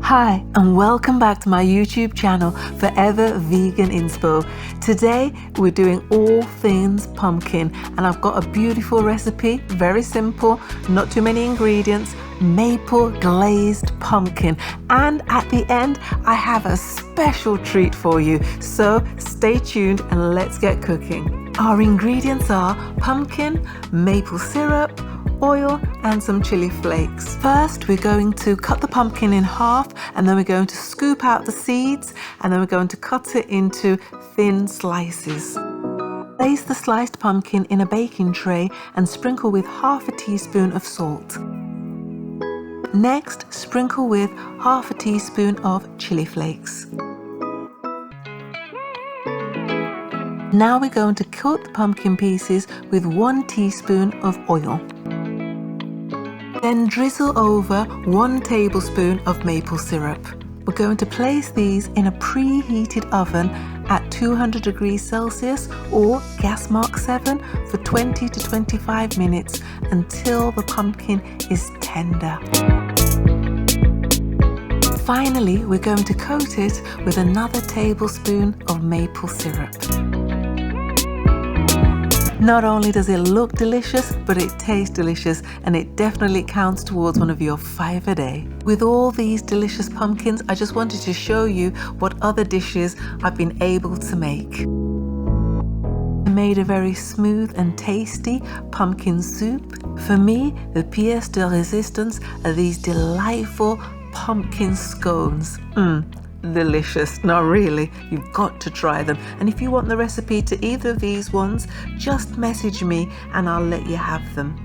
Hi, and welcome back to my YouTube channel, Forever Vegan Inspo. Today, we're doing all things pumpkin, and I've got a beautiful recipe, very simple, not too many ingredients, maple glazed pumpkin. And at the end, I have a special treat for you. So stay tuned and let's get cooking. Our ingredients are pumpkin, maple syrup, oil and some chili flakes. First, we're going to cut the pumpkin in half, and then we're going to scoop out the seeds, and then we're going to cut it into thin slices. Place the sliced pumpkin in a baking tray and sprinkle with half a teaspoon of salt. Next, sprinkle with half a teaspoon of chili flakes. Now we're going to coat the pumpkin pieces with 1 teaspoon of oil. Then drizzle over 1 tablespoon of maple syrup. We're going to place these in a preheated oven at 200 degrees Celsius or gas mark 7 for 20 to 25 minutes until the pumpkin is tender. Finally, we're going to coat it with another tablespoon of maple syrup. Not only does it look delicious, but it tastes delicious, and it definitely counts towards one of your 5 a day. With all these delicious pumpkins, I just wanted to show you what other dishes I've been able to make. I made a very smooth and tasty pumpkin soup. For me, the pièce de résistance are these delightful pumpkin scones. Delicious. Not really, you've got to try them. And if you want the recipe to either of these ones, just message me and I'll let you have them.